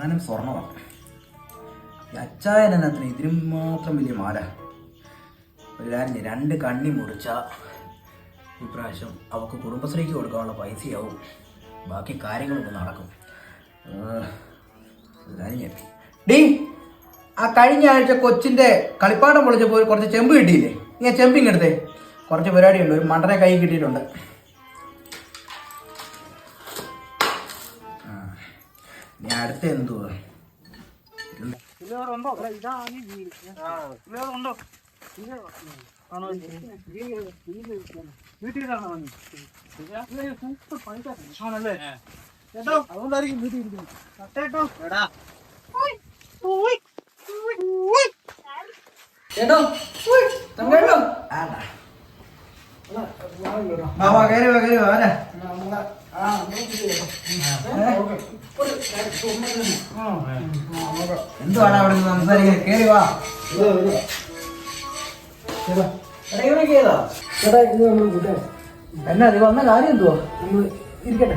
ആനും സ്വർണ്ണമാണ്. ഈ അച്ചായനത്തിന് ഇതിനും മാത്രം വലിയ മാല. ഒരു കാര്യം, 2 കണ്ണി മുറിച്ച ഇപ്രാവശ്യം അവൾക്ക് കുടുംബശ്രീക്ക് കൊടുക്കാനുള്ള പൈസയാവും. ബാക്കി കാര്യങ്ങളൊക്കെ നടക്കും. ഡീ, ആ കഴിഞ്ഞ ആഴ്ച കൊച്ചിൻ്റെ കളിപ്പാട്ടം പൊളിച്ചപ്പോൾ കുറച്ച് ചെമ്പ് കിട്ടിയില്ലേ? ഇങ്ങനെ ചെമ്പിങ് എടുത്തേ. കുറച്ച് പരിപാടിയുണ്ട്. ഒരു മണ്ടനെ കൈ കിട്ടിയിട്ടുണ്ട്. ഞാൻ അടുത്ത എന്തുവാ അതുകൊണ്ടായിരിക്കും വീട്ടിൽ ഇരിക്കുന്നത്. ചേട്ടോ തങ്കേട്ടോ, എന്തുവാണ് അവിടെ സംസാരിക്കാൻ? കേറി വാ. എന്നാ നീ വന്ന കാര്യം എന്തുവാ? നമ്മൾ ഇരിക്കട്ടെ.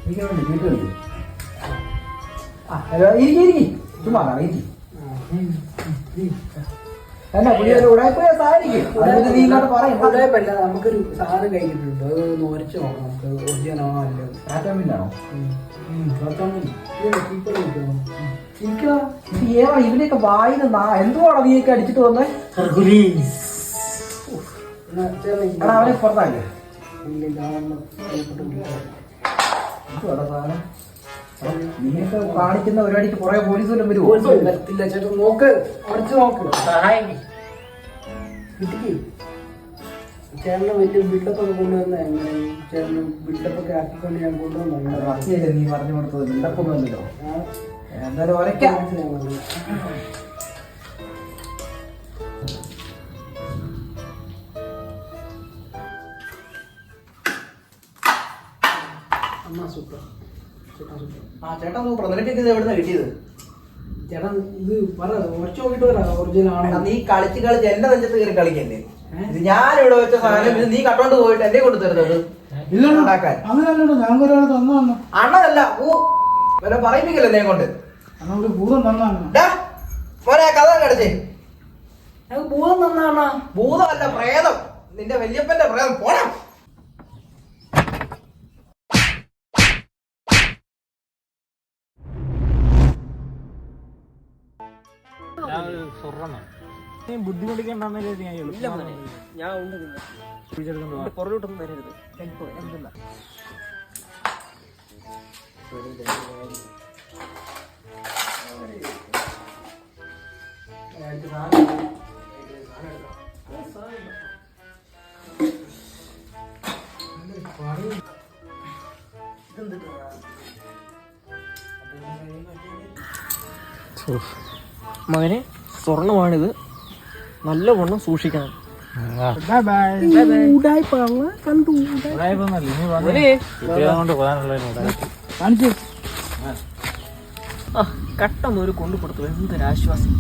വീട്ടിലുണ്ട്. ഇരിക്കി ചുമ്മാ ഇരിക്കി. എന്നാ പുതിയൊരു ഉടായ്പ സാധിക്കും. നീ ഇങ്ങോട്ട് പറയും. ഉടായ്പല്ല, നമുക്കൊരു സാധനം കഴിച്ചിട്ടുണ്ട്. അതൊന്ന് ഉരച്ച് നോക്കാം. നമുക്ക് ഒറിജിനലാണോ അല്ലോ. കാറ്റാമില്ലാണോ? ഇവനെയൊക്കെ വായിന്ന് എന്തുവാണോ നീയൊക്കെ അടിച്ചിട്ട് വന്നേ? അവനെ പുറത്താല്ലേ? നീയൊക്കെ കാണിക്കുന്ന പരിപാടിക്ക് പുറകെ പോലീസ് വല്ലതും വരുമോ? വരത്തില്ല ചേട്ടാ. നോക്ക്, അടിച്ചു നോക്ക്. കിട്ടിക്ക് ചേട്ടന് വലിയ ബിൽഡപ്പ് ഒക്കെ കൊണ്ടുവന്ന എങ്ങനെ? ചേട്ടന് ബിൽഡപ്പ് ഒക്കെ ആക്കിക്കൊണ്ട് ഞാൻ കൊണ്ടുവന്നു. നീ പറഞ്ഞു കൊടുത്തത് ബിൽഡപ്പ് ഒന്നുമല്ലോ. എന്തായാലും ഒരയ്ക്കാം. അമ്മ സൂപ്പർ. ചേട്ടാ സൂപ്പർ. നിനക്ക് ഇത് എവിടുന്ന കിട്ടിയത്? ചേട്ടാ ഇത് പറ, ഉറച്ചു നോക്കിട്ട് വരാം ഒറിജിനൽ ആണ്. നീ കളിച്ച് എന്റെ നെഞ്ചത്ത് കയറി കളിക്കല്ലേ? ഇത് ഞാനിവിടെ വെച്ച സാധനം ഇത് നീ കട്ടോണ്ട് പോയിട്ട് എന്നെ കൊണ്ട് തരുന്നത് ഉണ്ടാക്കാൻ. അണ്ണനല്ല, വല്ല പറയിപ്പിക്കല്ലേ എന്നെ കൊണ്ട്. മോനെ കഥ കടച്ചേ. ഭൂതം തന്നാണോ? ഭൂതമല്ല, പ്രേതം. നിന്റെ വല്യപ്പന്റെ പ്രേതം. പോണം. ബുദ്ധിമുട്ടിക്കണ്ടെന്നല്ലേ ഞാൻ പുറകോട്ടൊന്നും വരരുത്. മകനെ, സ്വർണമാണിത്. നല്ലവണ്ണം സൂക്ഷിക്കണം. കട്ടൊന്നൊരു കൊണ്ടു കൊടുത്തു. എന്തൊരാശ്വാസം.